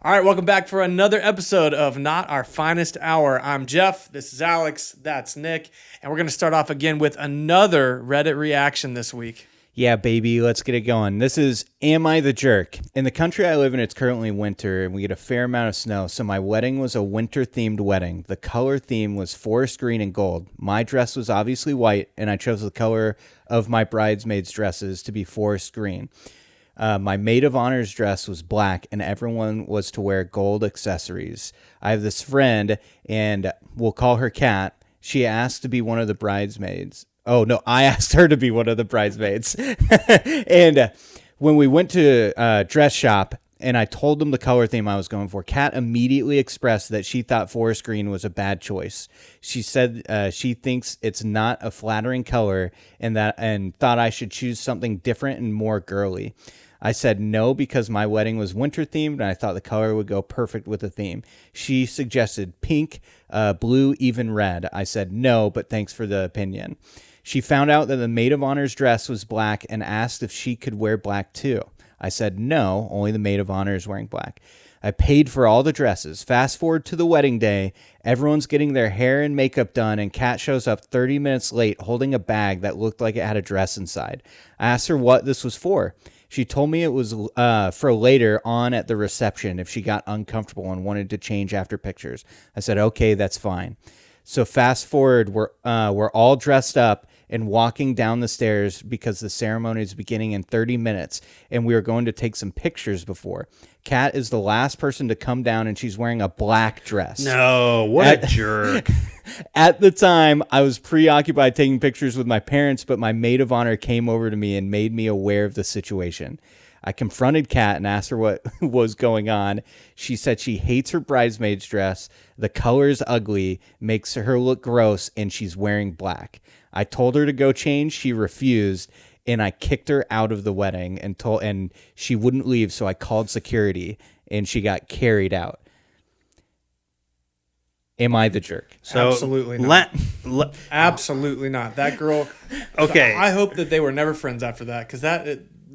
All right, welcome back for another episode of Not Our Finest Hour. I'm Jeff. This is Alex. That's Nick. And we're going to start off again with another Reddit reaction this week. Yeah, baby, let's get it going. This is Am I the Jerk? In the country I live in, it's currently winter, and we get a fair amount of snow, so my wedding was a winter-themed wedding. The color theme was forest green and gold. My dress was obviously white, and I chose the color of my bridesmaids' dresses to be forest green. My maid of honor's dress was black, and everyone was to wear gold accessories. I have this friend, and we'll call her Kat. She asked to be one of the bridesmaids. Oh, no, I asked her to be one of the bridesmaids. And when we went to dress shop and I told them the color theme I was going for, Kat immediately expressed that she thought forest green was a bad choice. She said she thinks it's not a flattering color and thought I should choose something different and more girly. I said no because my wedding was winter themed and I thought the color would go perfect with the theme. She suggested pink, blue, even red. I said no, but thanks for the opinion. She found out that the maid of honor's dress was black and asked if she could wear black too. I said no, only the maid of honor is wearing black. I paid for all the dresses. Fast forward to the wedding day. Everyone's getting their hair and makeup done, and Kat shows up 30 minutes late holding a bag that looked like it had a dress inside. I asked her what this was for. She told me it was for later on at the reception if she got uncomfortable and wanted to change after pictures. I said, okay, that's fine. So fast forward, we're all dressed up and walking down the stairs because the ceremony is beginning in 30 minutes, and we were going to take some pictures before. Kat is the last person to come down, and she's wearing a black dress. No, what a jerk. At the time, I was preoccupied taking pictures with my parents, but my maid of honor came over to me and made me aware of the situation. I confronted Kat and asked her what was going on. She said she hates her bridesmaid's dress. The color is ugly, makes her look gross, and she's wearing black. I told her to go change. She refused, and I kicked her out of the wedding and she wouldn't leave, so I called security, and she got carried out. Am I the jerk? So Absolutely not. Absolutely. not. That girl. Okay. I hope that they were never friends after that, because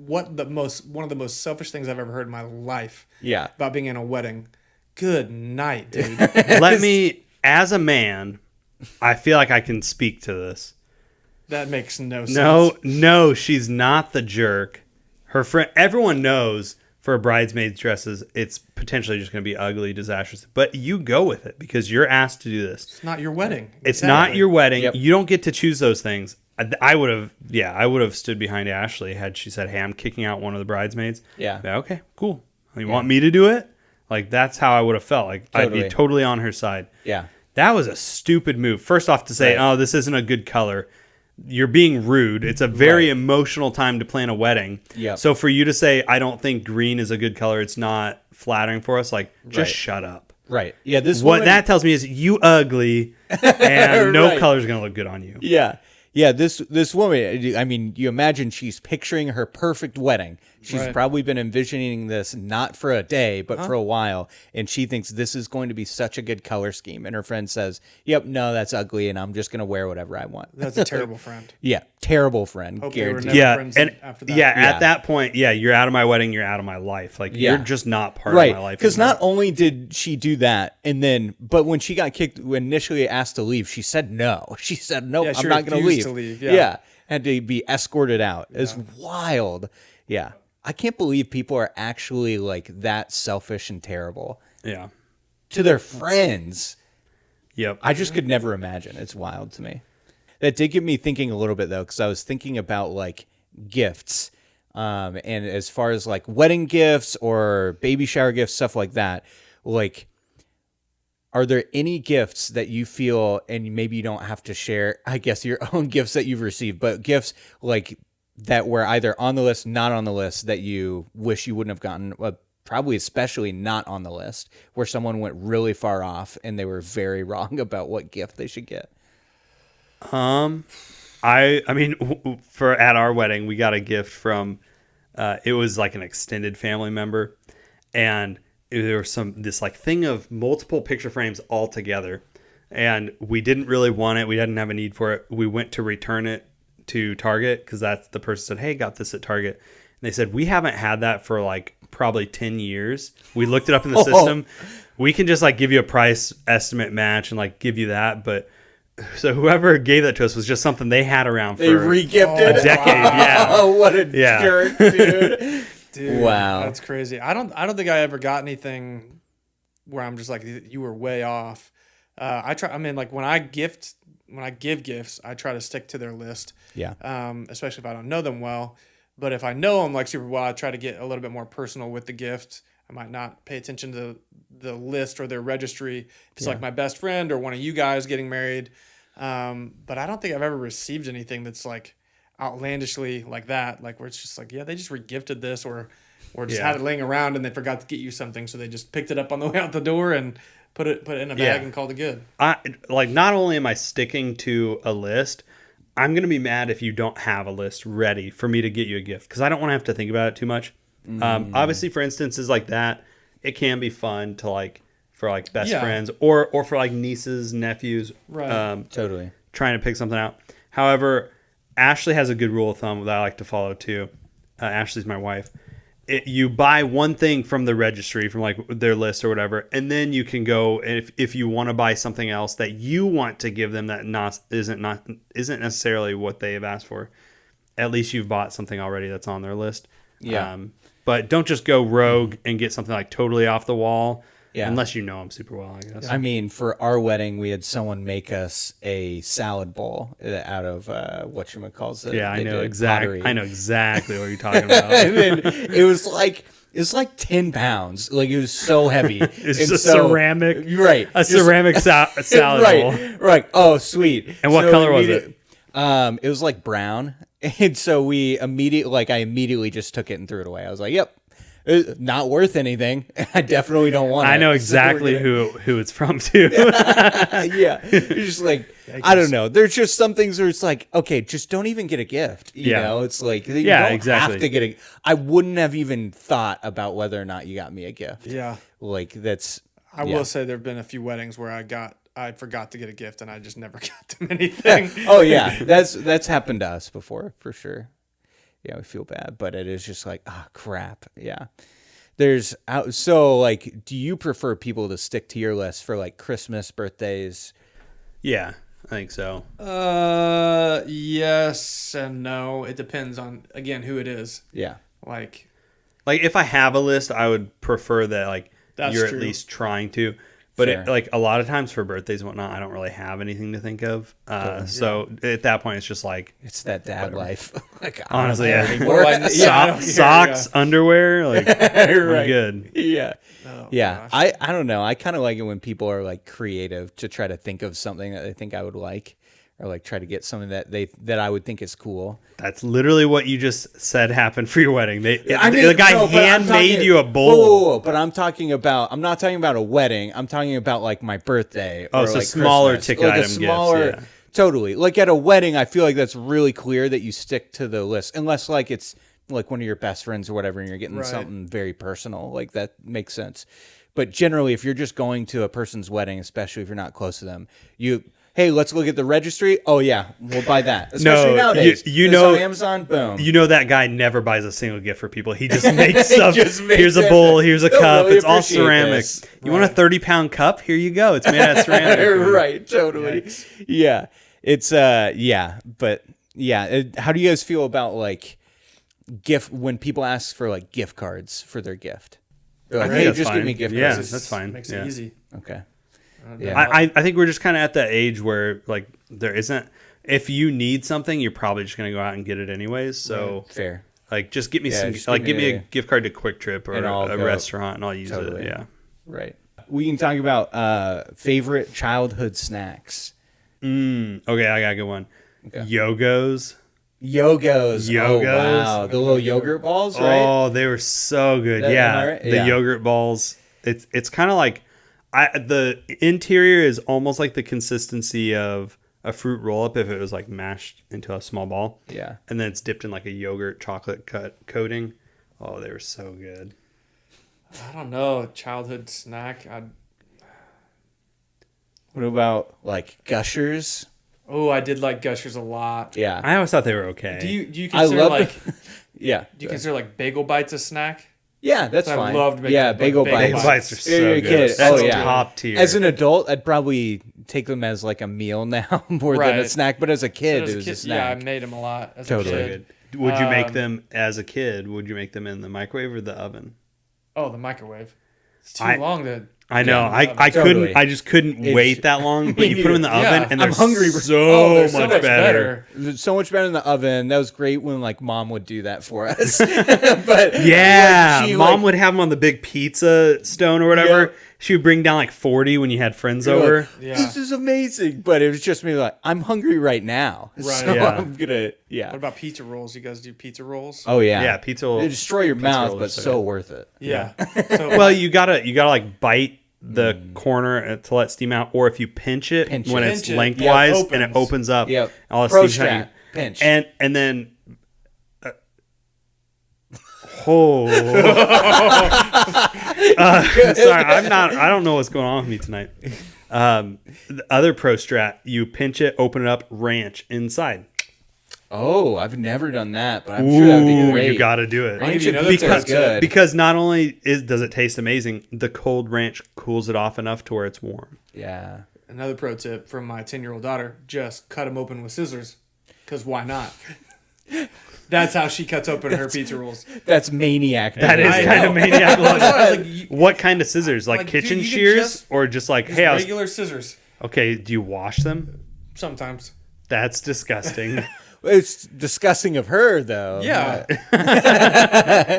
one of the most selfish things I've ever heard in my life. Yeah. About being in a wedding. Good night, dude. Let me, as a man, I feel like I can speak to this. That makes no sense. No, she's not the jerk. Her friend, everyone knows for bridesmaids dresses, it's potentially just going to be ugly, disastrous. But you go with it because you're asked to do this. It's not your wedding. It's not your wedding. Yep. You don't get to choose those things. I would have stood behind Ashley had she said, hey, I'm kicking out one of the bridesmaids. Yeah. Okay, cool. You want me to do it? Like, that's how I would have felt. Like, Totally. I'd be totally on her side. Yeah. That was a stupid move. First off, to say, Right. oh, this isn't a good color. You're being rude. It's a very emotional time to plan a wedding. Yep. So for you to say, I don't think green is a good color, it's not flattering for us, like, just Right. shut up. Right. Yeah. This What woman, that tells me is you ugly, and no Right. color's going to look good on you. Yeah. Yeah, this woman, I mean, you imagine she's picturing her perfect wedding. She's Right. probably been envisioning this not for a day, but for a while, and she thinks this is going to be such a good color scheme. And her friend says, yep, no, that's ugly, and I'm just going to wear whatever I want. That's a terrible friend. Yeah, terrible friend. Hope they were Guaranteed. never Yeah, friends and after that. yeah, Yeah. at that point, you're out of my wedding, you're out of my life. Like, Yeah. you're just not part Right, of my life. because anymore. not only did she do that, but when she got kicked, when initially asked to leave, she said no. She said, nope, Yeah, she I'm not going to refused leave. to leave, yeah. Had to be escorted out. It's wild. Yeah. I can't believe people are actually like that selfish and terrible Yeah. to their friends. Yep. I just could never imagine. It's wild to me. That did get me thinking a little bit though, because I was thinking about like gifts, and as far as like wedding gifts or baby shower gifts, stuff like that. Like, are there any gifts that you feel, and maybe you don't have to share, I guess, your own gifts that you've received, but gifts like that were either on the list, not on the list, that you wish you wouldn't have gotten, probably especially not on the list, where someone went really far off and they were very wrong about what gift they should get? I mean, for at our wedding, we got a gift from, it was like an extended family member, and there was this like thing of multiple picture frames all together, and we didn't really want it. We didn't have a need for it. We went to return it to Target because that's the person said, "Hey, got this at Target." And they said, "We haven't had that for like probably 10 years. We looked it up in the system. We can just like give you a price estimate match and like give you that. But so whoever gave that to us was just something they had around for They re-gifted a decade. Yeah. Oh, what a Yeah. jerk, dude. Dude, Wow. that's crazy. I don't think I ever got anything where I'm just like, you were way off. Like when I give gifts, I try to stick to their list. Yeah. Especially if I don't know them well. But if I know them like super well, I try to get a little bit more personal with the gift. I might not pay attention to the list or their registry. If it's like my best friend or one of you guys getting married. But I don't think I've ever received anything that's like outlandishly like that. Like where it's just like, yeah, they just regifted this or just had it laying around and they forgot to get you something. So they just picked it up on the way out the door and put it in a bag and called it good. Not only am I sticking to a list, I'm going to be mad if you don't have a list ready for me to get you a gift because I don't want to have to think about it too much. Obviously, for instances like that, it can be fun to like for like best friends or for like nieces, nephews, Right. Totally. trying to pick something out. However, Ashley has a good rule of thumb that I like to follow too. Ashley's my wife. You buy one thing from the registry, from like their list or whatever, and then you can go and if you want to buy something else that you want to give them that isn't necessarily what they have asked for, at least you've bought something already that's on their list. Yeah. But don't just go rogue and get something like totally off the wall. Yeah. Unless you know them super well, I guess. I mean, for our wedding, we had someone make us a salad bowl out of whatchamacallit. Yeah, I They know did exactly. pottery. I know exactly what you're talking about. And then it was like 10 pounds. Like it was so heavy. It's And just so- ceramic, right? a ceramic salad bowl. Right. Oh, sweet. And what color was it? It was like brown. And so I immediately just took it and threw it away. I was like, "Yep, not worth anything. I definitely don't want it." I know exactly who it's from too. Yeah, it's just like I don't know. There's just some things where it's like, okay, just don't even get a gift. You know, it's like you don't exactly. have to get a. I wouldn't have even thought about whether or not you got me a gift. Yeah. Like that's. I will say there have been a few weddings where I forgot to get a gift and I just never got them anything. Oh yeah, that's happened to us before for sure. Yeah, we feel bad, but it is just like, crap. Yeah. So like, do you prefer people to stick to your list for like Christmas, birthdays? Yeah, I think so. Yes and no. It depends on again who it is. Yeah. Like Like if I have a list, I would prefer that like That's you're true. at least trying to. But Fair. like a lot of times for birthdays and whatnot, I don't really have anything to think of. So at that point, it's just like It's that dad life. Like, honestly, I don't yeah. care anymore. I don't care, Socks, underwear, like I'm Right. good. Yeah. Oh, Yeah. gosh. I don't know. I kind of like it when people are like creative to try to think of something that they think I would like, or like try to get something that I would think is cool. That's literally what you just said happened for your wedding. The guy no, but I'm handmade talking- you a bowl. Whoa, but I'm not talking about a wedding. I'm talking about like my birthday. Oh, or so like smaller Christmas. ticket Like a item gifts, yeah. Totally. Like at a wedding, I feel like that's really clear that you stick to the list, unless like it's like one of your best friends or whatever, and you're getting Right. something very personal. Like that makes sense. But generally, if you're just going to a person's wedding, especially if you're not close to them, hey, let's look at the registry. Oh yeah, we'll buy that. Especially No, nowadays. you It's know- on Amazon. Boom. You know that guy never buys a single gift for people. He just makes stuff. just makes Here's a it. bowl. Here's a They'll cup. really It's all appreciate ceramic. this. You want a 30-pound cup? Here you go. It's made out of ceramic. Right, totally. Yeah. It's but yeah, how do you guys feel about like when people ask for like gift cards for their gift? They're like, I think hey, that's just fine. give me gift Yeah, cards. that's fine. Makes Yeah. it easy. Okay. Yeah. I think we're just kind of at that age where like there isn't. If you need something, you're probably just gonna go out and get it anyways. So Fair. like, just get me Yeah, some. just Like, give give me me a gift card to Quick Trip or And I'll a go. restaurant, and I'll use Totally. it. Yeah. Right. We can talk about favorite childhood snacks. Okay, I got a good one. Okay. Yogos. Yogos. Oh, Yogos. wow. The little yogurt balls, right? Oh, they were so good. Am I Yeah, right? the Yeah. yogurt balls. It's kind of like the interior is almost like the consistency of a fruit roll up if it was like mashed into a small ball. Yeah. And then it's dipped in like a yogurt chocolate coating. Oh, they were so good. I don't know. Childhood snack. What about like Gushers? I did like Gushers a lot. Yeah. I always thought they were okay. Do you I consider love like yeah. do you consider like bagel bites a snack? Yeah, that's I fine. loved Bagel yeah, Bites. Bagel Bagel Bites. Bagel bites are so Yeah, you're good. kidding. That's Oh, yeah. top tier. As an adult, I'd probably take them as like a meal now more than a Right. snack. But as a kid, As it a was kid, a snack. I made them a lot as Totally. a So kid. good. Would you make them as a kid? Would you make them in the microwave or the oven? Oh, the microwave. It's too I- long to. I know. Yeah, I totally. couldn't. I just couldn't wait that long. But you put them in the Yeah. oven, and they're I'm hungry. so, Oh, they're so much better. It's so much better in the oven. That was great when like mom would do that for us. But Yeah, like, she, mom like, would have them on the big pizza stone or whatever. Yeah. She would bring down like 40 when you had friends you're over. like, Yeah. this is amazing. But it was just me like, I'm hungry right now. Right. So Yeah. I'm gonna What about pizza rolls? You guys do pizza rolls? Oh yeah. Yeah, pizza. They destroy your mouth, rolls are but so so good. worth it. Yeah. So, Well, you gotta like bite the corner to let steam out, or if you pinch it Pinch when it. it's Pinch it. lengthwise Yeah, it and it opens. opens up. Yep. All the Pro steam's coming. strat. Pinch. And then. Oh, sorry. I don't know what's going on with me tonight. The other pro strat, you pinch it, open it up, ranch inside. Oh, I've never done that, but I'm sure that would be great. You got to do it. Ranch you and another pizza tip. is good. Because not only does it taste amazing, the cold ranch cools it off enough to where it's warm. Yeah. another pro tip from my 10-year-old daughter: just cut them open with scissors, because why not? That's how she cuts open her pizza rolls. That's maniac. That is I kind know. of maniac. I was like, you- What kind of scissors? Like, Like, kitchen dude, you could shears, just- or just like, just hey, I was regular scissors. okay. Do you wash them? Sometimes. That's disgusting. It's disgusting of her, though. Yeah.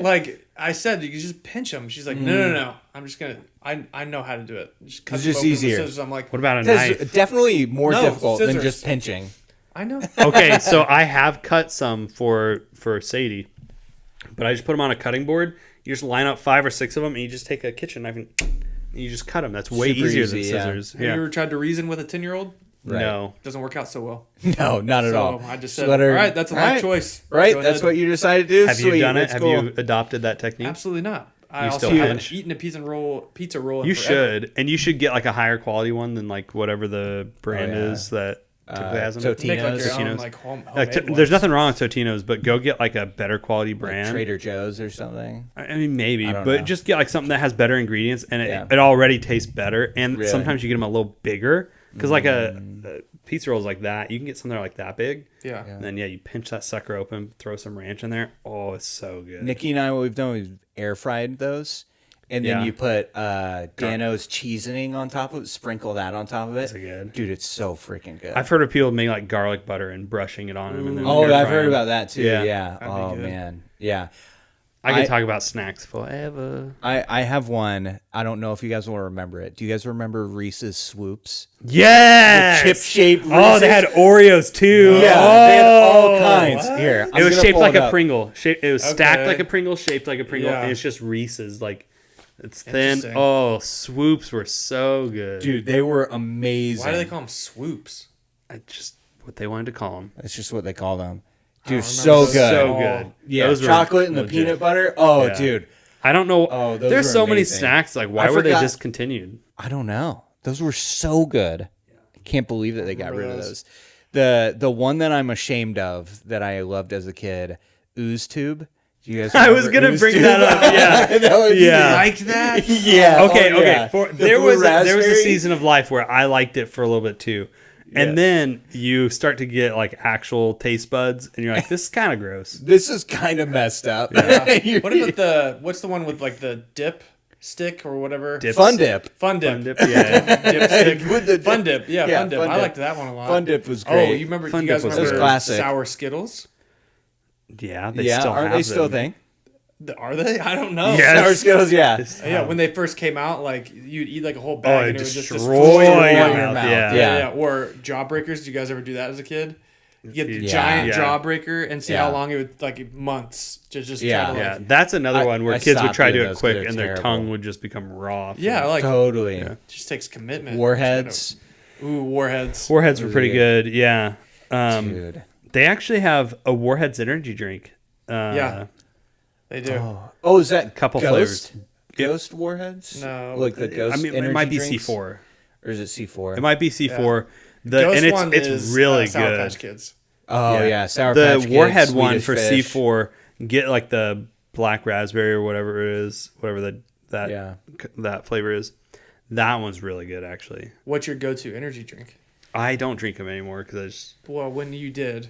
Like I said, you can just pinch them. She's like, no. I'm just gonna. I know how to do it. Just cut It's them just open with easier. scissors. I'm like, What about a That's knife? definitely more No, difficult than scissors. just pinching. I know. Okay, so I have cut some for Sadie, but I just put them on a cutting board. You just line up 5 or 6 of them, and you just take a kitchen knife and you just cut them. That's way Super easier easy, than yeah. scissors. Have you ever tried to reason with a 10-year-old? Right. No. Doesn't work out so well. No, not at So all. I just So said, let her- all right, that's a life All right. choice. Right? Go That's ahead. what you decided to do? Have you Sweet, done it? that's Have cool. you adopted that technique? Absolutely not. I You also still haven't pinch? eaten a pizza roll. In You forever. should, and you should get like a higher quality one than like whatever the brand yeah. is that typically has them. Totino's. Make like your own Totino's. like Like, homemade there's ones. nothing wrong with Totino's, but go get like a better quality Like brand. Trader Joe's or something. I mean, maybe, I don't but know. just get like something that has better ingredients and Yeah. it already tastes better. And Really? sometimes you get them a little bigger because like a pizza roll is like that. You can get some that are like that big. Yeah. And then you pinch that sucker open, throw some ranch in there. Oh, it's so good. Nikki and I, what we've done, we've air fried those. And then Yeah. you put Dano's seasoning on top of it, sprinkle that on top of it. That's good. Dude, it's so freaking good. I've heard of people making like garlic butter and brushing it on them. And then Oh, air I've frying heard them. about that too. Yeah. Yeah. That'd be Oh good. man. Yeah. I can I- talk about snacks forever. I have one. I don't know if you guys will remember it. Do you guys remember Reese's Swoops? Yes. Chip shaped. Oh, they had Oreos too. Yeah, Oh. they had all kinds. Here, It was shaped pull like it a up. Pringle. It was stacked Okay. like a Pringle, shaped like a Pringle, Yeah. and it's just Reese's. Like it's thin. Interesting. Oh, swoops were so good. Dude, they were amazing. Why do they call them swoops? I just what they wanted to call them. That's just what they call them. I Dude, don't so remember good. So Oh. good. Yeah, Those were chocolate and the legit. peanut butter. Oh, Yeah. dude, I don't know. Oh, those There's were so many amazing. snacks. Like, why I were they forgot- discontinued? I don't know. Those were so good. I can't believe that they got rid of remember those. The one that I'm ashamed of that I loved as a kid, Ooze Tube. Do you guys? I was remember gonna Ooze bring Tube? that up. Yeah. That was- Yeah. Like that? Yeah. Okay. oh, Okay. yeah. The There blue was a raspberry? season of life where I liked it for a little bit too. Yeah. And then you start to get like actual taste buds, and you're like, "This is kind of gross." This is kind of messed up. What about what's the one with like the dip stick or whatever? Dip Fun stick. Dip? Fun dip. Fun dip, yeah. Dip stick. With the Fun dip. dip. Yeah, Yeah, Fun dip. Fun I Dip. liked that one a lot. Fun Dip was Oh, great. you remember? Fun you guys Dip was remember good. Classic. sour Skittles? Yeah, they Yeah, still aren't have they still a them. thing? Are they? I don't know. Yes. Sour Skittles, yeah. Yeah, when they first came out, like you'd eat like a whole Oh, bag it and it would just destroy destroy your your mouth. mouth. Yeah. Yeah. Or Jawbreakers. Did you guys ever do that as a kid? You get the Yeah. giant Yeah. Jawbreaker and see Yeah. how long it would like months to just Yeah. try to like, Yeah, that's another one where I kids would stopped try to doing do it those 'cause quick, they're and their terrible. tongue would just become raw. yeah, like Totally. it just takes commitment. Warheads. Ooh, warheads. Warheads were pretty Really good. Yeah. Dude. They actually have a Warheads energy drink. Yeah. They do. Oh, is that Couple Ghost? flavors. Ghost Warheads? No. Like the Ghost I mean, it energy might be drinks? C4. Or is it C4? It might be C4. Ghost And one it's is, really Sour good. Patch Kids. Oh, yeah. Sour The Patch Kids, Warhead one Swedish for Fish. C4, get like the black raspberry or whatever it is, whatever Yeah. that flavor is. That one's really good, actually. What's your go-to energy drink? I don't drink them anymore because I just Well, when you did,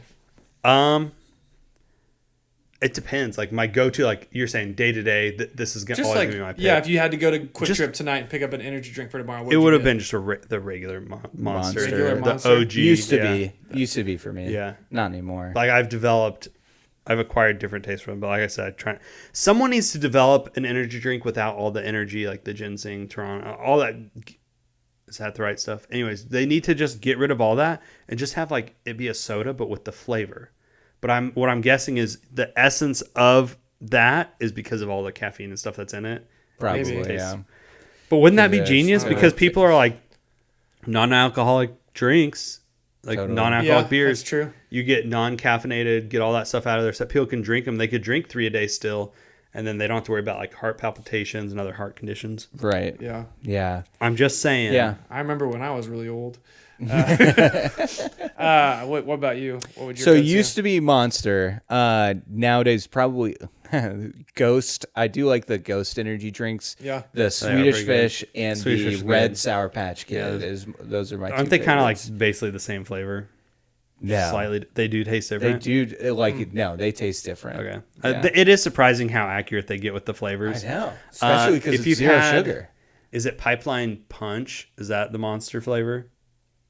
it depends. Like my go-to, like you're saying, day to day. This is just always like gonna be my pick. yeah, if you had to go to Quick Just- Trip tonight and pick up an energy drink for tomorrow, it would have been just the regular monster, Regular the Monster. OG. Used to be for me. Yeah. Not anymore. Like I've acquired different tastes from it, but like I said, someone needs to develop an energy drink without all the energy, like the ginseng, Toronto, all that. Is that the right stuff? Anyways, they need to just get rid of all that and just have like it be a soda, but with the flavor. But what I'm guessing is the essence of that is because of all the caffeine and stuff that's in it. Probably, Maybe. yeah. But wouldn't that be Yeah, it's genius? not- Because people are like non-alcoholic drinks, like Totally. non-alcoholic yeah, beers. that's true. You get non-caffeinated, get all that stuff out of there so that people can drink them. They could drink 3 a day still, and then they don't have to worry about like heart palpitations and other heart conditions. Right. Yeah, Yeah. I'm just saying. Yeah. I remember when I was really old. What about you? What would your So it go-to? used to be Monster. Nowadays, probably Ghost. I do like the Ghost energy drinks. Yeah. The Swedish pretty good. Fish and Swedish the Fish is Red good. Sour Patch Kid. Yeah. Those are my Aren't two they kind of favorites. like basically the same flavor? No. Slightly. They do taste They different. do like no, they taste different. Okay. Yeah. It is surprising how accurate they get with the flavors. I know, especially because if it's you've zero had- sugar. Is it Pipeline Punch? Is that the Monster flavor?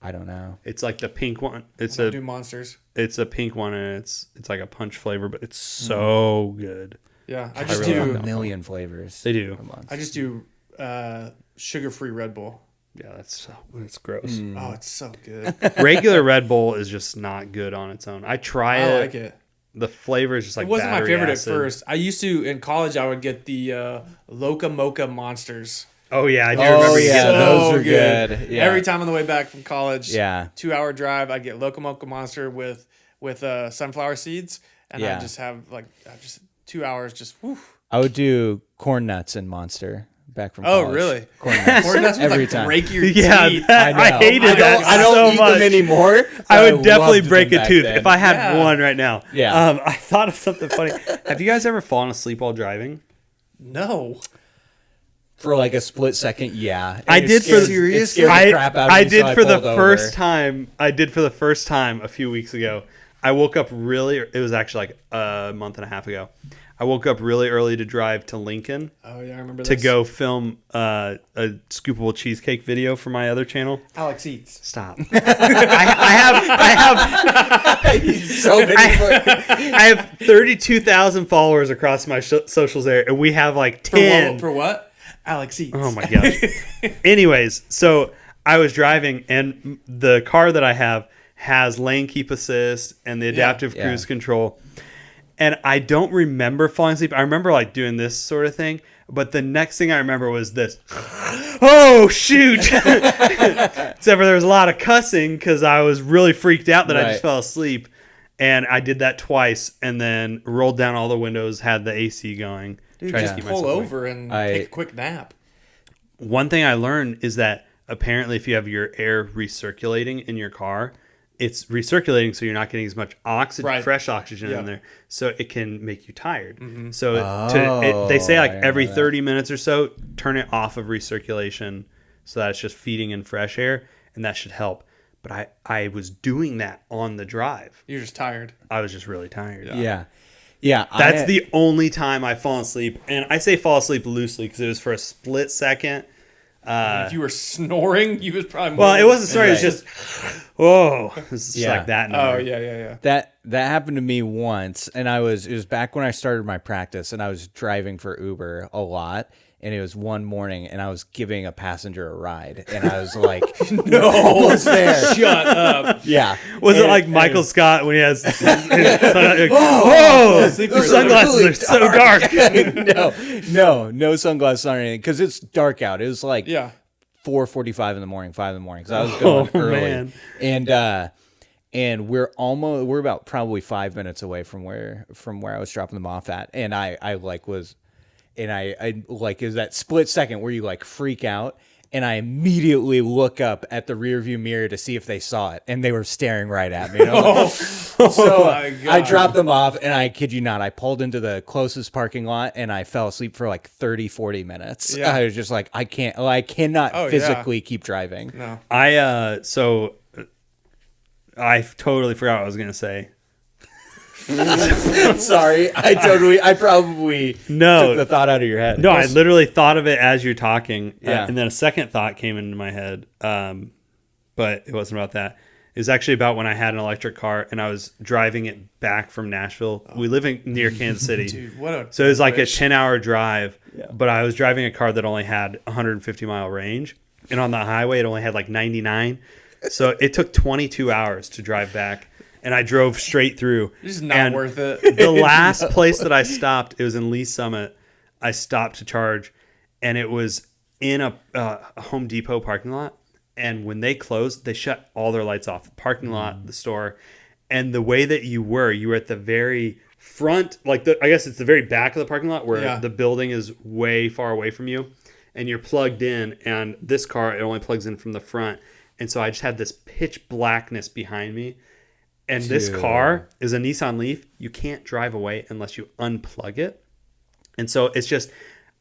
I don't know. It's like the pink one. It's Don't do monsters. a pink one, and it's like a punch flavor, but it's so good. Yeah, I They just really have do. like a million flavors. They do. of Monster. I just do sugar-free Red Bull. Yeah, it's gross. Oh, it's so good. Regular Red Bull is just not good on its own. I try I it. like it. The flavor is just like It wasn't my battery favorite acid. at first. I used to in college. I would get the Loca Mocha Monsters. Oh yeah, I do Oh, remember you yeah, getting those those. are good. Yeah. Every time on the way back from college, Yeah. 2-hour drive, I'd get Loca Mocha Monster with sunflower seeds, and Yeah. I just have I just 2 hours just. Whew. I would do corn nuts and Monster back from Oh, college. really? Corn nuts. Or that's Every like time. break your Yeah, teeth. that- I I, know. hated that I don't so eat much. them anymore. I but would definitely loved break them a back tooth then. if I had Yeah. one right now. Yeah. I thought of something funny. Have you guys ever fallen asleep while driving? No. For like a split second, yeah. I It did for scared- the it scared the crap out of I me, did so for the pulled first over. time. I did for the first time a few weeks ago. I woke up really. It was actually like a month and a half ago. I woke up really early to drive to Lincoln Oh yeah, I remember to this. go film a scoopable cheesecake video for my other channel. Alex Eats. Stop. I have So many I have 32,000 followers across my socials there, and we have like 10. For what? Alex Eats. Oh my gosh. Anyways, so I was driving, and the car that I have has lane keep assist and the adaptive Yeah. cruise control. And I don't remember falling asleep. I remember like doing this sort of thing, but the next thing I remember was this. Oh shoot! Except for there was a lot of cussing because I was really freaked out that I Right. just fell asleep. And I did that twice, and then rolled down all the windows, had the AC going. Dude, tried to just keep pull myself awake. over and I- take a quick nap. One thing I learned is that apparently if you have your air recirculating in your car, it's recirculating so you're not getting as much oxygen, Right. fresh oxygen Yeah. in there, so it can make you tired. Mm-hmm. So Oh, they say like I didn't every know that. 30 minutes or so, turn it off of recirculation so that it's just feeding in fresh air, and that should help. But I was doing that on the drive. You're just tired. I was just really tired. Yeah. Yeah. That's the only time I've fallen asleep. And I say fall asleep loosely because it was for a split second. If you were snoring, you was probably more Well, it wasn't sorry. It was Right. just, whoa. It was just Yeah. like that. Oh yeah. That happened to me once, and it was back when I started my practice, and I was driving for Uber a lot, and it was one morning, and I was giving a passenger a ride, and I was like, "No, almost there." Shut up. Yeah, Was it And- like and Michael Scott when he has his whoa, the sunglasses are so dark? no sunglasses on or anything because it's dark out. It was like Yeah. 4:45 in the morning, 5 in the morning. So I was going Oh, early, man. and we're about probably 5 minutes away from where I was dropping them off at, and I like was, and I like is that split second where you like freak out, and I immediately look up at the rearview mirror to see if they saw it, and they were staring right at me. And I was like, so my God. I dropped them off, and I kid you not, I pulled into the closest parking lot, and I fell asleep for like 30, 40 minutes. Yeah. I was just like, I cannot Oh, yeah. physically keep driving. No. So I totally forgot what I was gonna say. Sorry, I probably No. took the thought out of your head. No, I literally thought of it as you're talking, Yeah. and then a second thought came into my head, but it wasn't about that. It was actually about when I had an electric car and I was driving it back from Nashville. We live near Kansas City, Dude, what a so it was like a wish. 10-hour drive. But I was driving a car that only had 150-mile range, and on the highway it only had like 99. So it took 22 hours to drive back. And I drove straight through. It's just not And worth it. The last place that I stopped, it was in Lee Summit. I stopped to charge, and it was in a Home Depot parking lot. And when they closed, they shut all their lights off. The parking lot, the store. And the way that you were at the very front, like I guess it's the very back of the parking lot where Yeah. the building is way far away from you. And you're plugged in, and this car, it only plugs in from the front. And so I just had this pitch blackness behind me. And this Dude. car is a Nissan Leaf. You can't drive away unless you unplug it. And so it's just,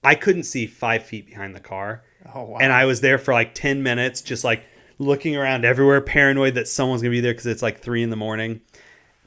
I couldn't see 5 feet behind the car. Oh, wow. And I was there for like 10 minutes, just like looking around everywhere, paranoid that someone's going to be there because it's like 3 a.m.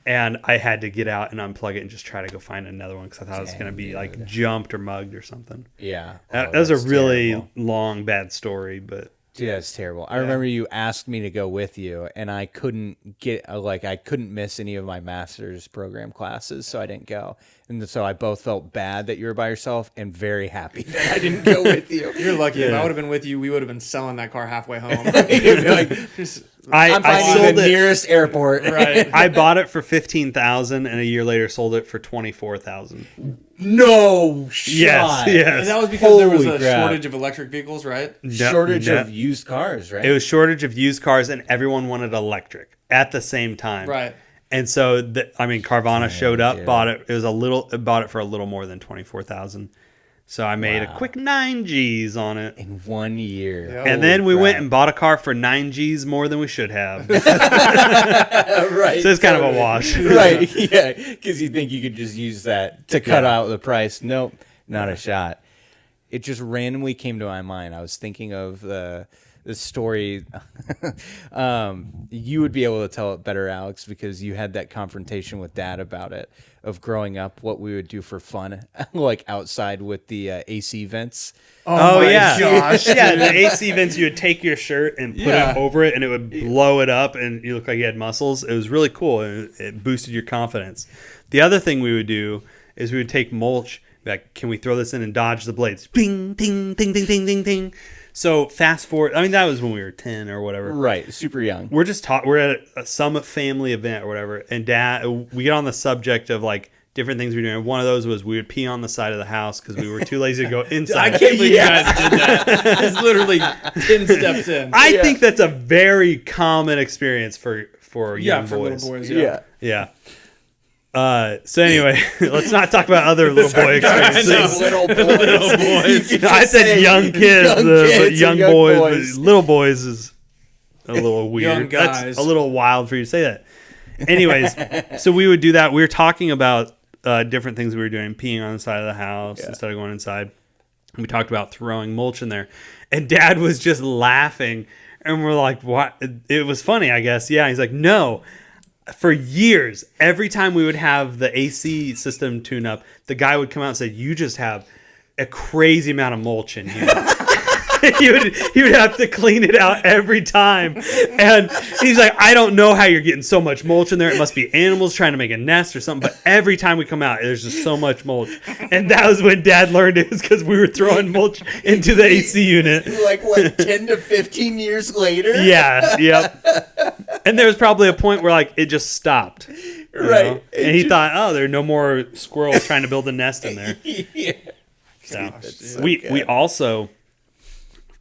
And I had to get out and unplug it and just try to go find another one because I thought it was going to be like jumped or mugged or something. Yeah. That Oh, was a that's really terrible. long, bad story, but Dude, that's terrible. I remember you asked me to go with you, and I couldn't I couldn't miss any of my master's program classes, so I didn't go. And so I both felt bad that you were by yourself and very happy that I didn't go with you. You're lucky. If Yeah. I would have been with you, we would have been selling that car halfway home. You'd be like, Just, I'm I finding sold the it. nearest airport. right. I bought it for $15,000 and a year later sold it for $24,000. No shot. Yes, And yes. that was because there was Holy a crap. shortage of electric vehicles, right? Shortage No. of used cars, right? It was shortage of used cars, and everyone wanted electric at the same time. Right. And so, Carvana showed up, dude. bought it. Bought it for a little more than $24,000. So I made a quick 9 G's on it. in 1 year. Yeah. And then we went and bought a car for 9 G's more than we should have. right. So it's kind of a wash. Right. Yeah. Because you think you could just use that to cut out the price. Nope. Not a shot. It just randomly came to my mind. I was thinking of the story. You would be able to tell it better, Alex, because you had that confrontation with Dad about it, of growing up, what we would do for fun, like outside with the AC vents. Oh, my yeah. gosh, Yeah, the AC vents, you would take your shirt and put Yeah. it over it, and it would blow it up, and you look like you had muscles. It was really cool, and it boosted your confidence. The other thing we would do is we would take mulch, be like, can we throw this in and dodge the blades? Ding, ding, ding, ding, ding, ding, ding. So fast forward. I mean, that was when we were 10 or whatever. Right. Super young. We're just we're at some family event or whatever, and we get on the subject of like different things we're doing. One of those was we would pee on the side of the house because we were too lazy to go inside. I can't believe you guys did that. It's literally 10 steps in. I think that's a very common experience for young for boys. little boys. Yeah. Yeah. So anyway, let's not talk about other little boy experiences. Little boys. boys. I said young kids, but young boys. But little boys is a little weird. Young guys. That's a little wild for you to say that. Anyways, so we would do that. We were talking about different things we were doing, peeing on the side of the house instead of going inside. We talked about throwing mulch in there, and Dad was just laughing, and we're like, "What?" It was funny, I guess. Yeah, he's like, "No." For years, every time we would have the AC system tune up, the guy would come out and say, "You just have a crazy amount of mulch in here." he would have to clean it out every time. And he's like, "I don't know how you're getting so much mulch in there. It must be animals trying to make a nest or something. But every time we come out, there's just so much mulch." And that was when Dad learned it was because we were throwing mulch into the AC unit. Like, what, 10 to 15 years later? Yeah, yep. And there was probably a point where like it just stopped. you Right. know? And he thought, "Oh, there are no more squirrels trying to build a nest in there." Yeah. So, we also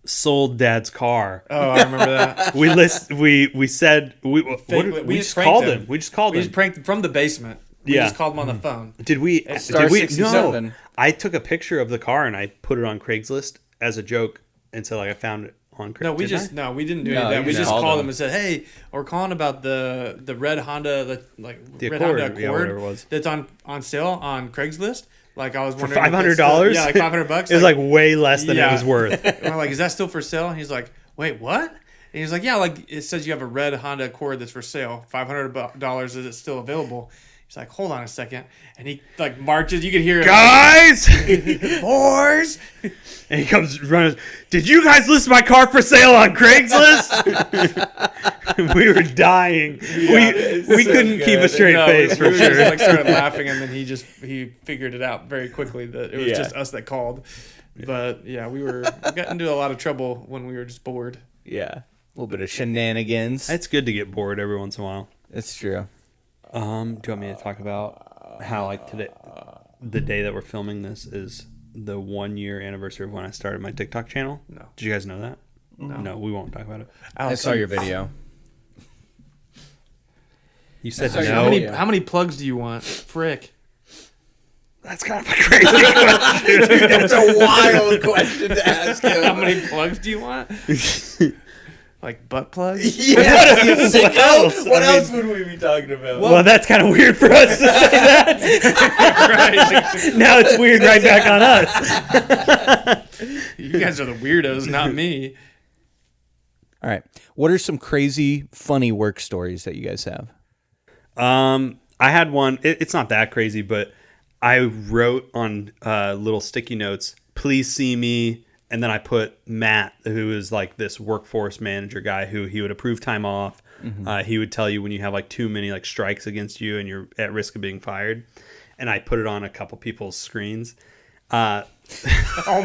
sold Dad's car. Oh, I remember that. We said we just pranked called him. him. We just called We him. just pranked him from the basement. We Yeah. just called him on the phone. Did we? Star Did we? 67. No. I took a picture of the car and I put it on Craigslist as a joke and said like I found it on Craigslist. No, we didn't do any of that. you We just just called called them. them and said, "Hey, we're calling about the red Honda, The red Accord, Honda yeah, Accord whatever it was. that's on sale on Craigslist." Like I was For wondering if that's $500? still- Yeah, like $500. It was like way less than it was worth. And we're like, "Is that still for sale?" And he's like, "Wait, what?" And he's like, "Yeah, like it says you have a red Honda Accord that's for sale. $500. Is it still available?" He's like, "Hold on a second," and he like marches. You could hear him. Guys! Boys. And he comes running. Did you guys list my car for sale on Craigslist? We were dying. We couldn't keep a straight face for we sure. Just, like started laughing, and then he figured it out very quickly that it was just us that called. But yeah, we got into a lot of trouble when we were just bored. Yeah. A little bit of shenanigans. It's good to get bored every once in a while. That's true. Do you want me to talk about how like today, the day that we're filming this is the 1 year anniversary of when I started my TikTok channel? No. Did you guys know that? No, we won't talk about it. I saw your video. You said Sorry, no. video. How many plugs do you want? Frick. That's kind of a crazy question. That's a wild question to ask him. How many plugs do you want? Like butt plugs? Yes, What else? What I else would we be talking about? Well, that's kind of weird for us to say that. Right. Now it's weird right back on us. You guys are the weirdos, not me. All right. What are some crazy, funny work stories that you guys have? I had one. It's not that crazy, but I wrote on little sticky notes, "Please see me," and then I put Matt, who is like this workforce manager guy, who he would approve time off. He would tell you when you have like too many like strikes against you and you're at risk of being fired. And I put it on a couple people's screens. Oh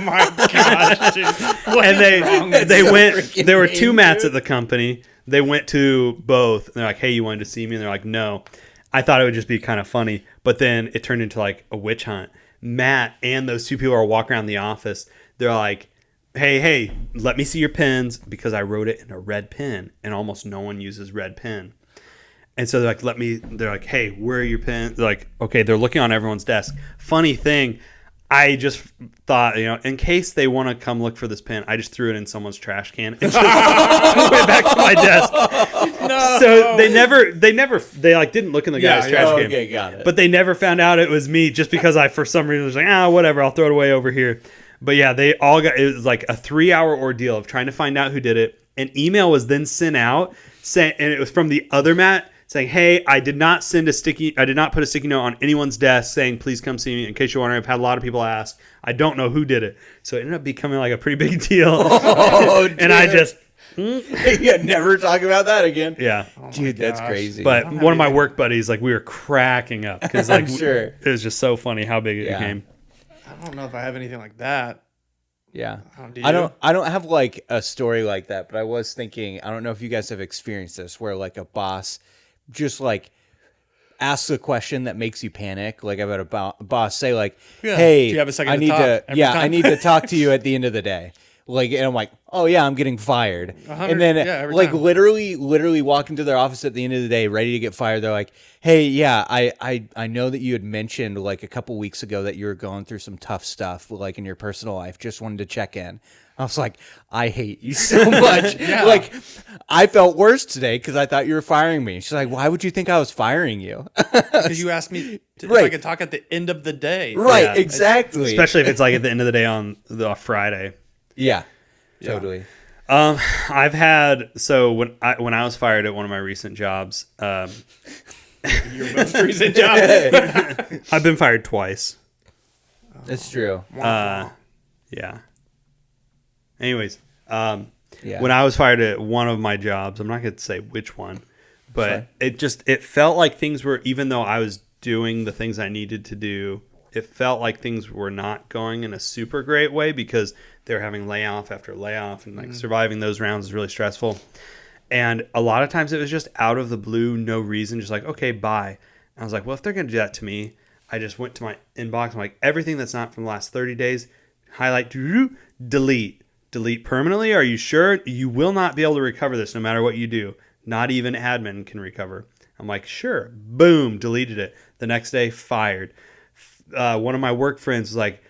my gosh, dude. What And is wrong with they so went. freaking There were mean, two Matts dude. at the company. They went to both. And they're like, "Hey, you wanted to see me?" And they're like, "No." I thought it would just be kind of funny, but then it turned into like a witch hunt. Matt and those two people are walking around the office. They're like, hey, let me see your pens, because I wrote it in a red pen, and almost no one uses red pen. And so they're like, "Hey, where are your pens?" They're like, okay, they're looking on everyone's desk. Funny thing, I just thought, in case they want to come look for this pen, I just threw it in someone's trash can and just went back to my desk. No. So they like didn't look in the guy's trash can. Okay, got it. But they never found out it was me, just because I, for some reason, was like, whatever, I'll throw it away over here. But yeah, it was like a 3-hour ordeal of trying to find out who did it. An email was then sent out and it was from the other Matt saying, "Hey, I did not put a sticky note on anyone's desk saying, please come see me. In case you're wondering, I've had a lot of people ask. I don't know who did it." So it ended up becoming like a pretty big deal. Oh, And I just, yeah, never talk about that again. yeah. Dude, that's gosh. crazy. But one of my work buddies, like, we were cracking up because like Sure. it was just so funny how big it Yeah. became. I don't know if I have anything like that. yeah. Do I you? don't have like a story like that, but I was thinking, I don't know if you guys have experienced this, where like a boss just like asks a question that makes you panic. Like I've had a boss say like, Yeah. "Hey, Do you have a second I to need talk to every time?" I need to talk to you at the end of the day." Like, and I'm like, "Oh yeah, I'm getting fired." 100 And then every like time. literally walk into their office at the end of the day, ready to get fired. They're like, "Hey, yeah, I know that you had mentioned like a couple weeks ago that you were going through some tough stuff like in your personal life. Just wanted to check in." I was like, "I hate you so much." Yeah. Like, I felt worse today because I thought you were firing me. She's like, "Why would you think I was firing you?" Because you asked me if I Right. could talk at the end of the day. Right, Yeah. exactly. Especially if it's like at the end of the day on the Friday. Yeah, totally. I've had, so when I was fired at one of my recent jobs, Your most recent job. I've been fired twice. That's true. Yeah. Anyways, Yeah. when I was fired at one of my jobs, I'm not going to say which one, but Sure. it felt like things were, even though I was doing the things I needed to do, it felt like things were not going in a super great way, because they were having layoff after layoff, and like surviving those rounds is really stressful. And a lot of times it was just out of the blue, no reason, just like, okay, bye. And I was like, well, if they're going to do that to me, I just went to my inbox. I'm like, everything that's not from the last 30 days, highlight, delete permanently. Are you sure? You will not be able to recover this no matter what you do. Not even admin can recover. I'm like, sure. Boom, deleted it. The next day, fired. One of my work friends was like,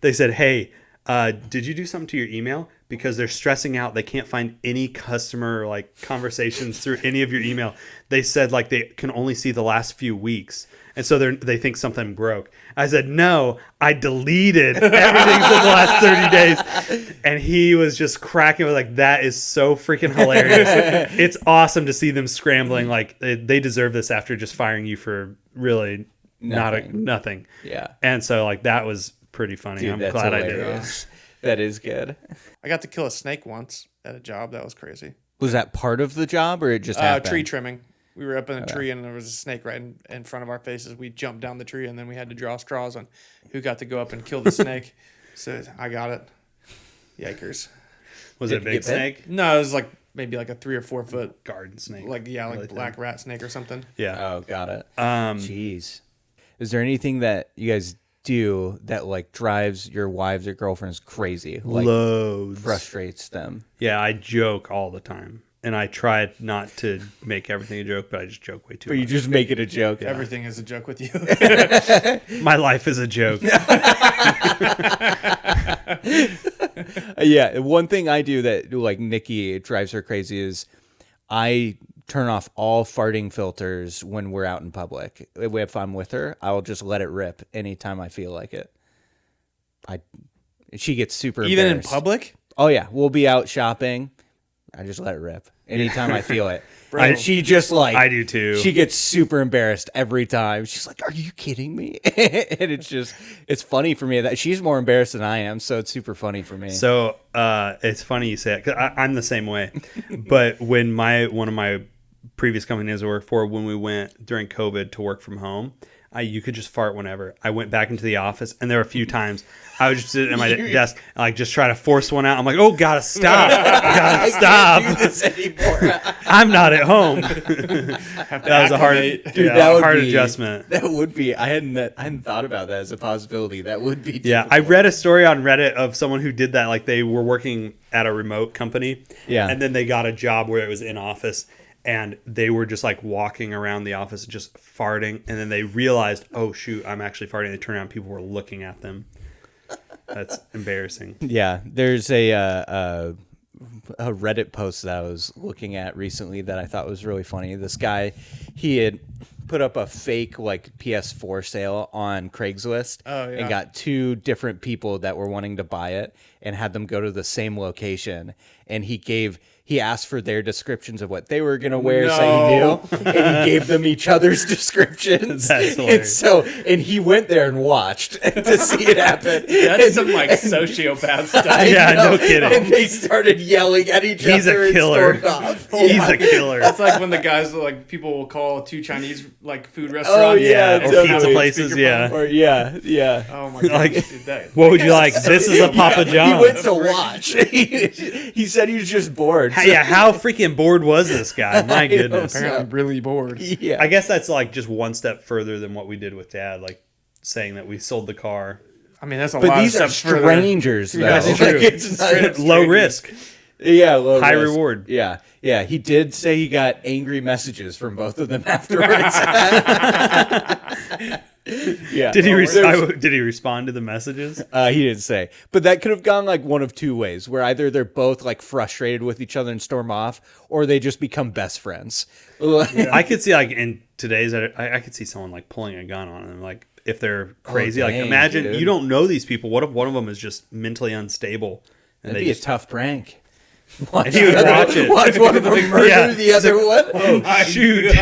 they said, "Hey, did you do something to your email? because they're stressing out. They can't find any customer like conversations through any of your email. They said like they can only see the last few weeks. And so they think something broke. I said, no, I deleted everything for the last 30 days. And he was just cracking. Was like, that is so freaking hilarious. It's awesome to see them scrambling. Like they deserve this after just firing you for really nothing. Yeah. And so like that was pretty funny. Dude, I'm that's glad hilarious. That is good. I got to kill a snake once at a job. That was crazy. Was that part of the job or it just happened? Tree trimming. We were up in a tree and there was a snake right in front of our faces. We jumped down the tree and then we had to draw straws on who got to go up and kill the snake. So I got it. Yikers. Was Did it a you big get bit? snake? No, it was like maybe like a 3 or 4 foot, Garden snake. like Really black thin. rat snake or something. Yeah. Oh, got it. Um, Jeez. Is there anything that you guys do that like drives your wives or girlfriends crazy? Like loads. frustrates them? Yeah, I joke all the time. And I try not to make everything a joke, but I just joke way too But you much. just make it a joke. Everything is a joke with you. My life is a joke. Yeah, one thing I do that like Nikki drives her crazy is I turn off all farting filters when we're out in public. If I'm with her, I'll just let it rip anytime I feel like it. She gets super Even in embarrassed. public? Oh yeah, we'll be out shopping. I just let it rip anytime I feel it. Bro. And she just like I do too. She gets super embarrassed every time. She's like, "Are you kidding me?" And it's funny for me that she's more embarrassed than I am, so it's super funny for me. So it's funny you say it, 'cause I'm the same way. But when one of my previous companies I worked for, when we went during COVID to work from home, you could just fart whenever. I went back into the office, and there were a few times I would just sit at my desk and like just try to force one out. I'm like, oh, gotta stop, gotta stop. I can't do this anymore. I'm not at home. That was a hard, Dude, that would hard be- adjustment. That would be. I hadn't thought about that as a possibility. That would be. Yeah, I read a story on Reddit of someone who did that. Like they were working at a remote company, Yeah. and then they got a job where it was in office, and they were just like walking around the office just farting, and then they realized, oh shoot, I'm actually farting. They turned around, people were looking at them. That's embarrassing. Yeah, there's a Reddit post that I was looking at recently that I thought was really funny. This guy, he had put up a fake like PS4 sale on Craigslist and got 2 different people that were wanting to buy it and had them go to the same location. And he asked for their descriptions of what they were going to wear, so he knew, and he gave them each other's descriptions. That's and hilarious. and he went there and watched to see it happen. That's some like sociopath stuff. I Yeah, know. no kidding. And they started yelling at each He's other a killer. and stormed off. He's a killer. It's like when the guys like people will call 2 Chinese like food restaurants. Oh yeah, or totally. pizza places. Yeah. Or yeah. Oh my god. Like, dude, that- what would you like? This is a Papa He John's. went to watch. he said he was just bored. so- Yeah, how freaking bored was this guy? My goodness. apparently really bored. Yeah. I guess that's like just one step further than what we did with Dad, like saying that we sold the car. I mean, that's a but lot these of are steps further. strangers, though. Yeah, that's Like, true. it's not- Straight up Low strangers. risk. yeah, low High risk. reward. Yeah. He did say he got angry messages from both of them afterwards. Yeah. Did he There's- did he respond to the messages? He didn't say, but that could have gone like one of 2 ways, where either they're both like frustrated with each other and storm off, or they just become best friends. I could see like in today's, I could see someone like pulling a gun on them, like if they're crazy. Like dang, imagine dude. you don't know these people. What if one of them is just mentally unstable? And That'd be a tough prank. And he would watch it. Watch one of them murder Yeah. the other one. Oh, shoot.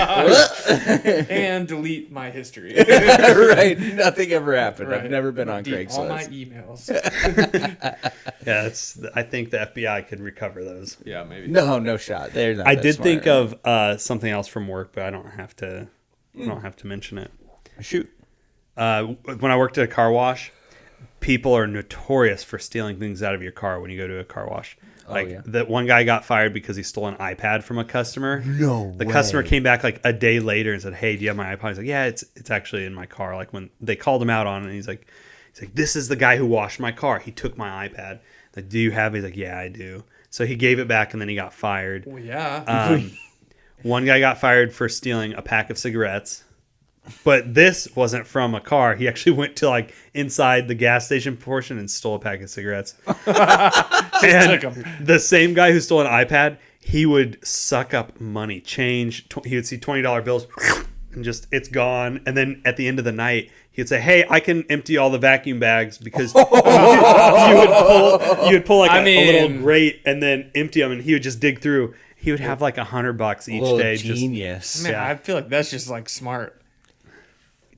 and delete my history. Right. Nothing ever happened. I've Right. never been on Delete all my Craigslist. emails. Yeah, I think the FBI could recover those. Yeah, maybe. No shot. They're not I that did smart. think of something else from work, but I don't have to mention it. Shoot. When I worked at a car wash, people are notorious for stealing things out of your car when you go to a car wash. Like yeah. that one guy got fired because he stole an iPad from a customer. No The way. customer came back like a day later and said, "Hey, do you have my iPad?" He's like, "Yeah, it's actually in my car." Like when they called him out on it, he's like, "This is the guy who washed my car. He took my iPad." Like, "Do you have it?" He's like, "Yeah, I do." So he gave it back and then he got fired. Well, yeah. One guy got fired for stealing a pack of cigarettes. But this wasn't from a car. He actually went to like inside the gas station portion and stole a pack of cigarettes. And the same guy who stole an iPad, he would suck up money, change. He would see $20 bills and just, it's gone. And then at the end of the night, he would say, "Hey, I can empty all the vacuum bags," because you would pull like a little grate and then empty them, and he would just dig through. He would have like $100 each day. Genius. Man, I feel like that's just like smart.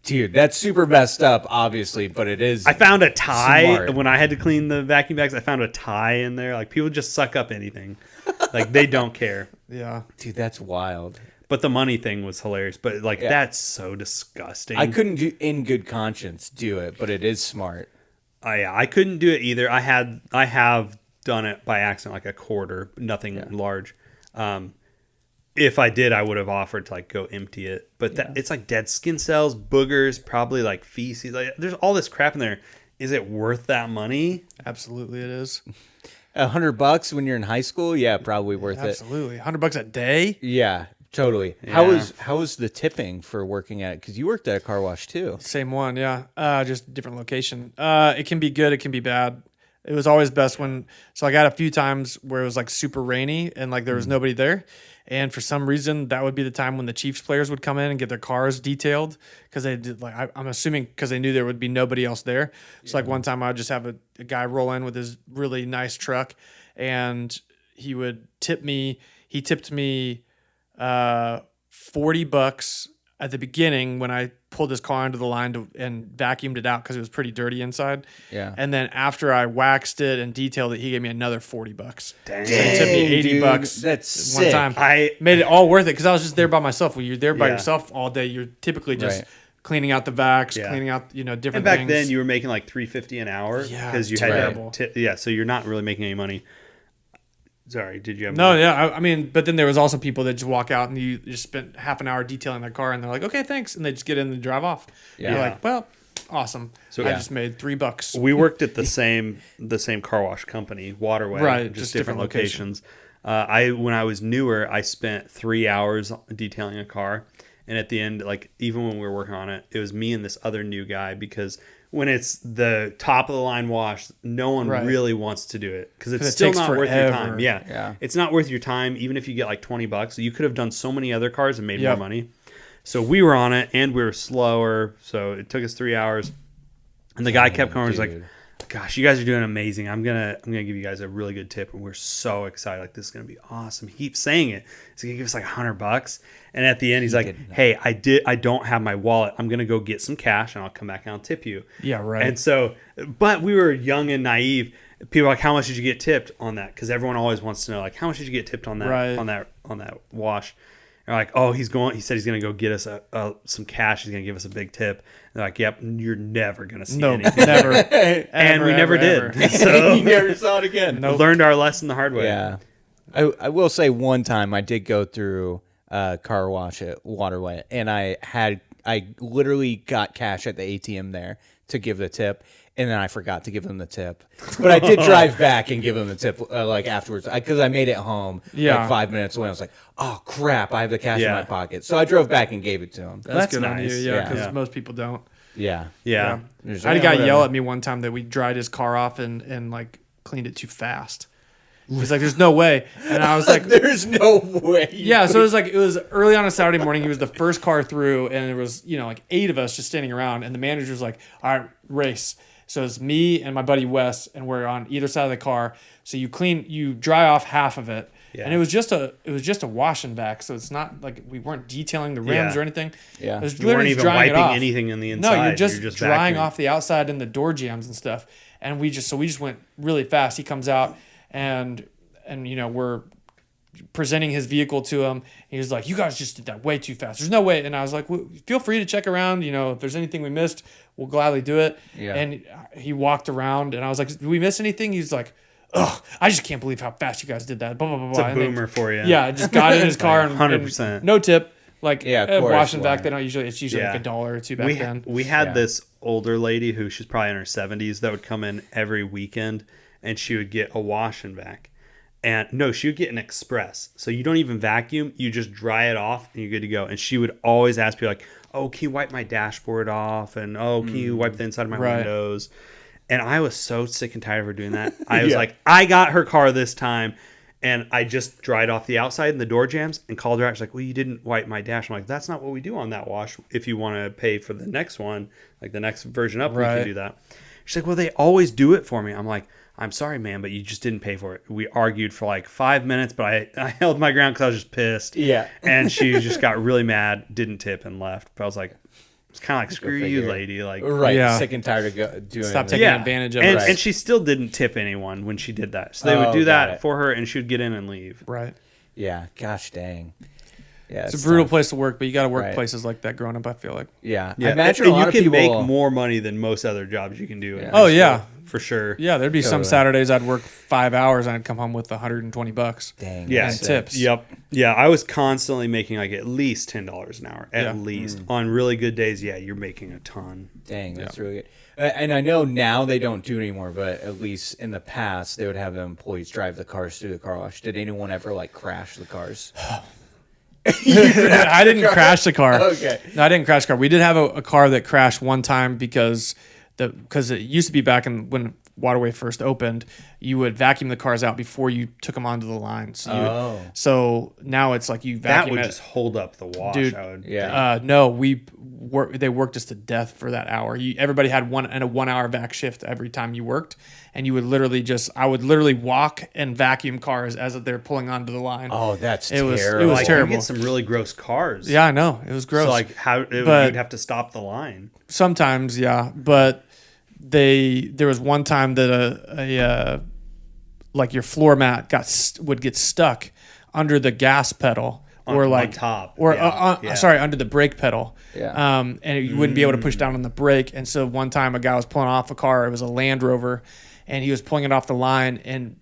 Dude, that's super messed up, obviously, but it is. I found a tie smart. when I had to clean the vacuum bags. I found a tie in there. Like, people just suck up anything. Like, they don't care. Yeah. Dude, that's wild. But the money thing was hilarious. But like, that's so disgusting. I couldn't do in good conscience do it, but it is smart. I couldn't do it either. I have done it by accident, like a quarter, nothing large. If I did, I would have offered to like go empty it. But it's like dead skin cells, boogers, probably like feces. Like, there's all this crap in there. Is it worth that money? Absolutely, it is. $100 when you're in high school, yeah, probably worth it. Absolutely, $100 a day. Yeah, totally. Yeah. How was the tipping for working at it? Because you worked at a car wash too. Same one, yeah. Just different location. It can be good, it can be bad. It was always best when. So I got a few times where it was like super rainy and like there was nobody there. And for some reason, that would be the time when the Chiefs players would come in and get their cars detailed because they did I'm assuming because they knew there would be nobody else there. So like one time I would just have a guy roll in with his really nice truck, and he would tip me. He tipped me $40 at the beginning when I pulled his car into the line and vacuumed it out because it was pretty dirty inside. Yeah. And then after I waxed it and detailed it, he gave me another $40. Dang. So he tipped me $80 dude, that's one sick. time. I Made it all worth it because I was just there by myself. When you're there by Yeah. yourself all day, you're typically just Right. cleaning out the vacs, Yeah. cleaning out different and back things. then you were making like $3.50 an hour Yeah, because you terrible. had so you're not really making any money. Sorry, did you have No, more? yeah, I mean, but then there was also people that just walk out and you just spent half an hour detailing their car and they're like, "Okay, thanks," and they just get in and drive off. Yeah. You're like, "Well, awesome." So I yeah. just made $3. We worked at the same car wash company, Waterway, Right, just just different different locations. When I was newer, I spent 3 hours detailing a car, and at the end, like even when we were working on it, it was me and this other new guy because when it's the top of the line wash, no one Right. really wants to do it because it's 'Cause it still takes not worth your forever. time. Yeah. Yeah. It's not worth your time, even if you get like $20. You could have done so many other cars and made Yep. more money. So we were on it, and we were slower, so it took us 3 hours. And the guy kept coming. Was like, dude. "Gosh, you guys are doing amazing. I'm gonna give you guys a really good tip." And we're so excited. Like, this is gonna be awesome. He keeps saying it. He's gonna give us like $100. And at the end, he's like, "Hey, I don't have my wallet. I'm gonna go get some cash, and I'll come back and I'll tip you." Yeah, right. And so, but we were young and naive. People are like, "How much did you get tipped on that?" Because everyone always wants to know, like, how much did you get tipped on that Right. on that wash? And they're like, "Oh, he said he's gonna go get us some cash. He's gonna give us a big tip." And they're like, "Yep, you're never gonna see No, anything." never. And we never ever. did. So You never saw it again. we learned our lesson the hard way. Yeah. I will say one time I did go through a car wash at Waterway, and I literally got cash at the ATM there to give the tip, and then I forgot to give them the tip. But I did drive back and give them the tip like afterwards because I made it home Yeah. like 5 minutes away. I was like, "Oh crap, I have the cash in Yeah. my pocket." So I drove back and gave it to him. That's good on you, nice. yeah, because Yeah. most people don't. Yeah. Yeah. There's- I had a guy whatever. yell at me one time that we dried his car off and like cleaned it too fast. He's like, "There's no way," and I was like, There's no way. Yeah, so it was early on a Saturday morning. He was the first car through, and there was like 8 of us just standing around, and the manager was like, "All right, race." So it's me and my buddy Wes, and we're on either side of the car. So you dry off half of it, and it was just a wash and vac. So it's not like we weren't detailing the rims Yeah. or anything. Yeah. It was You weren't literally even drying it wiping off. anything in the No, inside. you're just drying vacuuming. off the outside and the door jambs and stuff. And we just went really fast. He comes out and we're presenting his vehicle to him. He was like, "You guys just did that way too fast. There's no way." And I was like, well, "Feel free to check around. If there's anything we missed, we'll gladly do it." Yeah. And he walked around, and I was like, "Did we miss anything?" He's like, "Ugh, I just can't believe how fast you guys did that." Blah blah blah. It's a And then- boomer for you. Yeah, I just got in his car and 100%. no tip. Like Yeah, of course, wash and vac, why? they don't usually. It's usually Yeah. like $1 or $2 back then. We had Yeah. this older lady who she's probably in her 70s that would come in every weekend, and she would get a wash and vac. And no, she would get an express. So you don't even vacuum, you just dry it off and you're good to go. And she would always ask people like, oh, can you wipe my dashboard off? And oh, can you wipe the inside of my Right. windows? And I was so sick and tired of her doing that. I was like, I got her car this time. And I just dried off the outside and the door jams and called her out. She's like, well, you didn't wipe my dash. I'm like, that's not what we do on that wash. If you want to pay for the next one, like the next version up, we Right. can do that. She's like, well, they always do it for me. I'm like, I'm sorry, man, but you just didn't pay for it. We argued for like 5 minutes, but I held my ground because I was just pissed. Yeah. And she just got really mad, didn't tip, and left. But I was like, it's kind of like, screw you, figure. lady. Like, Right. Yeah. Sick and tired of doing Stop it. taking advantage of and, it. and she still didn't tip anyone when she did that. So they would Oh, do got that it. for her, and she would get in and leave. Right. Yeah. Gosh dang. Yeah. It's a brutal tough. place to work, but you got to work Right. places like that growing up, I feel like. Yeah. Yeah, I imagine and a lot you of can people make more money than most other jobs you can do. in Yeah. high Oh, school, yeah. for sure. Yeah, there'd be some Totally. Saturdays I'd work 5 hours and I'd come home with $120. Dang. Yeah, And that's tips. Yep. Yeah, I was constantly making like at least $10 an hour. At Yeah. least on really good days. Yeah, you're making a ton. Dang, that's really good. And I know now they don't do it anymore, but at least in the past they would have the employees drive the cars through the car wash. Did anyone ever like crash the cars? I didn't crash the car. Okay. No, I didn't crash the car. We did have a car that crashed one time because it used to be back in when Waterway first opened, you would vacuum the cars out before you took them onto the line. So, so now it's like you That vacuum would it. just hold up the wash. Dude, I would Yeah. No, they worked us to death for that hour. Everybody had a 1 hour vac shift every time you worked, and you would literally I would literally walk and vacuum cars as they're pulling onto the line. Oh, that's It was- terrible. it was like, terrible. You get some really gross cars. Yeah, I know, it was gross. So like But- you'd have to stop the line. Sometimes, yeah, but there was one time that like your floor mat would get stuck under the gas pedal or On like top. or Yeah, yeah. sorry, under the brake pedal. Yeah. And you wouldn't be able to push down on the brake. And so one time a guy was pulling off a car. It was a Land Rover, and he was pulling it off the line, and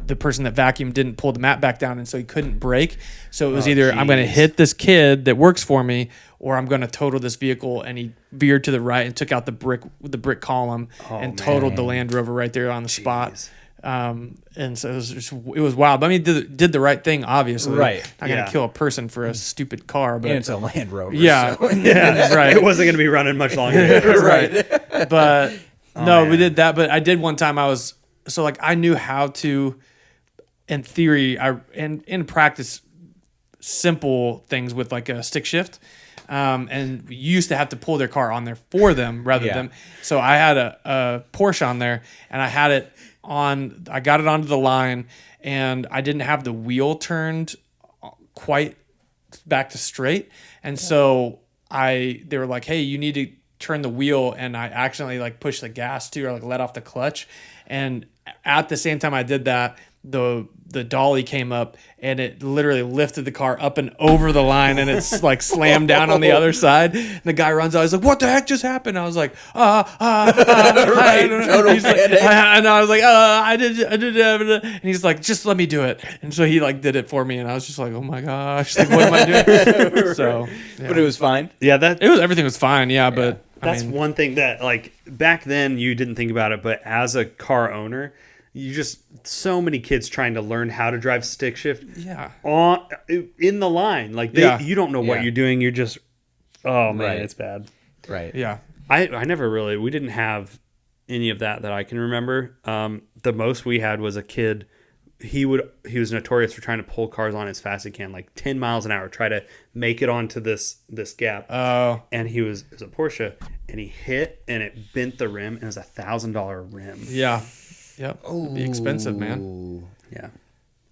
the person that vacuumed didn't pull the mat back down, and so he couldn't brake. So it was either I'm going to geez. hit this kid that works for me, or I'm going to total this vehicle. And he veered to the right and took out the brick column and totaled the Land Rover right there on the spot. And so it was wild. But I mean, did the right thing, obviously. Right. Not going to Yeah. kill a person for a stupid car, but and it's a Land Rover. yeah, so- yeah, right. It wasn't going to be running much longer. Right. But no, we man. did that. But I did one time. I knew how to, in theory, and in practice, simple things with like a stick shift. And we used to have to pull their car on there for them rather Yeah. than. So I had a Porsche on there, and I had it on. I got it onto the line, and I didn't have the wheel turned quite back to straight, and so they were like, "Hey, you need to turn the wheel," and I accidentally like pushed the gas too, or like let off the clutch, and at the same time I did that, the dolly came up and it literally lifted the car up and over the line, and it's like slammed down on the other side. And the guy runs out. He's like, "What the heck just happened?" I was like, Right, total He's like, panic. and I was like, I did, and he's like, "Just let me do it." And so he like did it for me, and I was just like, "Oh my gosh, like what am I doing?" So, yeah. But it was fine. Yeah, that Everything was fine, yeah, but that's I mean, one thing that like back then you didn't think about it, but as a car owner, you just so many kids trying to learn how to drive stick shift yeah, in the line. Like you don't know what Yeah. you're doing. You're just man, Right. it's bad. Right. yeah. I never really we didn't have any of that I can remember. The most we had was a kid. He was notorious for trying to pull cars on as fast as he can, like 10 miles an hour, try to make it onto this gap. Oh, And it was a Porsche, and he hit and it bent the rim, and it was $1,000 rim. yeah, yep. Be expensive, man. Ooh. Yeah.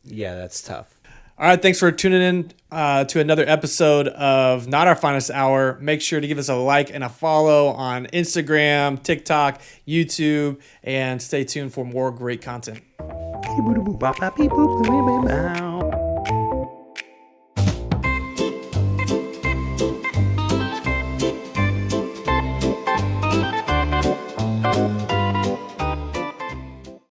Yeah, that's tough. All right, thanks for tuning in to another episode of Not Our Finest Hour. Make sure to give us a like and a follow on Instagram, TikTok, YouTube, and stay tuned for more great content. Beep, boop, boop, bop, bop, beep, boop, boop, boop, boop.